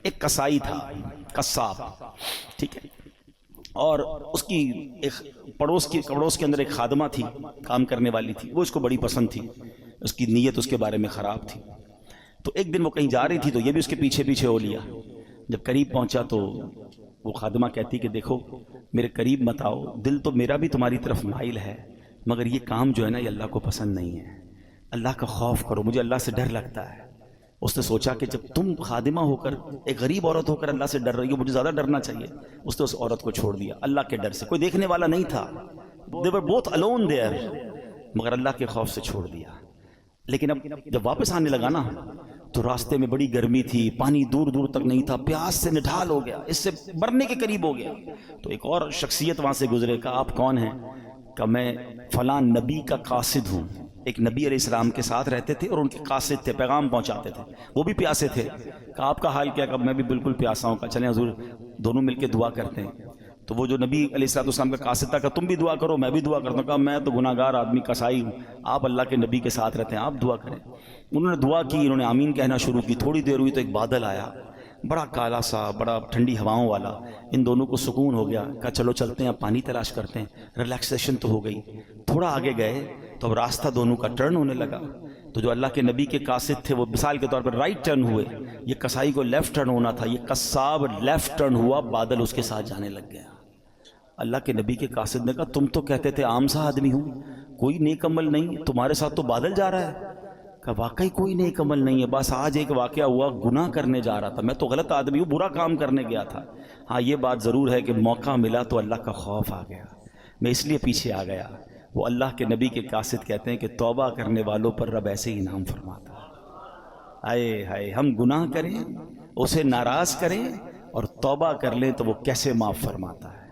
ایک کسائی تھا، قصاب، ٹھیک ہے، اور اس کی ایک پڑوس کے اندر ایک خادمہ تھی، کام کرنے والی تھی، وہ اس کو بڑی پسند تھی، اس کی نیت اس کے بارے میں خراب تھی۔ تو ایک دن وہ کہیں جا رہی تھی تو یہ بھی اس کے پیچھے پیچھے ہو لیا۔ جب قریب پہنچا تو وہ خادمہ کہتی کہ دیکھو میرے قریب مت آؤ، دل تو میرا بھی تمہاری طرف مائل ہے، مگر یہ کام جو ہے نا یہ اللہ کو پسند نہیں ہے، اللہ کا خوف کرو، مجھے اللہ سے ڈر لگتا ہے۔ اس نے سوچا کہ جب تم خادمہ ہو کر، ایک غریب عورت ہو کر اللہ سے ڈر رہی ہو، مجھے زیادہ ڈرنا چاہیے۔ اس نے اس عورت کو چھوڑ دیا اللہ کے ڈر سے، کوئی دیکھنے والا نہیں تھا، they were both alone there، مگر اللہ کے خوف سے چھوڑ دیا۔ لیکن اب جب واپس آنے لگا نا تو راستے میں بڑی گرمی تھی، پانی دور دور تک نہیں تھا، پیاس سے نڈھال ہو گیا، اس سے مرنے کے قریب ہو گیا۔ تو ایک اور شخصیت وہاں سے گزرے، کہا آپ کون ہیں؟ کہ میں فلاں نبی کا قاصد ہوں۔ ایک نبی علیہ السلام کے ساتھ رہتے تھے اور ان کے قاصد تھے، پیغام پہنچاتے تھے، وہ بھی پیاسے تھے۔ کہا آپ کا حال کیا؟ کہ میں بھی بالکل پیاسا ہوں۔ کہا چلیں حضور دونوں مل کے دعا کرتے ہیں۔ تو وہ جو نبی علیہ السلام کا قاصد تھا کہ تم بھی دعا کرو میں بھی دعا کرتا ہوں۔ کہا میں تو گناہ گار آدمی کسائی ہوں، آپ اللہ کے نبی کے ساتھ رہتے ہیں، آپ دعا کریں۔ انہوں نے دعا کی، انہوں نے آمین کہنا شروع کی۔ تھوڑی دیر ہوئی تو ایک بادل آیا، بڑا کالا سا، بڑا ٹھنڈی ہواؤں والا۔ ان دونوں کو سکون ہو گیا، کہا چلو چلتے ہیں، اب پانی تلاش کرتے ہیں، ریلیکسیشن تو ہو گئی۔ تھوڑا آگے گئے تو اب راستہ دونوں کا ٹرن ہونے لگا۔ تو جو اللہ کے نبی کے قاصد تھے وہ مثال کے طور پر رائٹ ٹرن ہوئے، یہ کسائی کو لیفٹ ٹرن ہونا تھا، یہ قصاب لیفٹ ٹرن ہوا، بادل اس کے ساتھ جانے لگ گیا۔ اللہ کے نبی کے قاصد نے کہا تم تو کہتے تھے عام سا آدمی ہوں، کوئی نیک عمل نہیں، تمہارے ساتھ تو بادل جا رہا ہے۔ کہا واقعی کوئی نیک عمل نہیں ہے، بس آج ایک واقعہ ہوا، گناہ کرنے جا رہا تھا، میں تو غلط آدمی ہوں، برا کام کرنے گیا تھا۔ ہاں یہ بات ضرور ہے کہ موقع ملا تو اللہ کا خوف آ گیا، میں اس لیے پیچھے آ گیا۔ وہ اللہ کے نبی کے قاصد کہتے ہیں کہ توبہ کرنے والوں پر رب ایسے ہی انعام فرماتا ہے۔ آئے ہائے، ہم گناہ کریں، اسے ناراض کریں اور توبہ کر لیں تو وہ کیسے معاف فرماتا ہے۔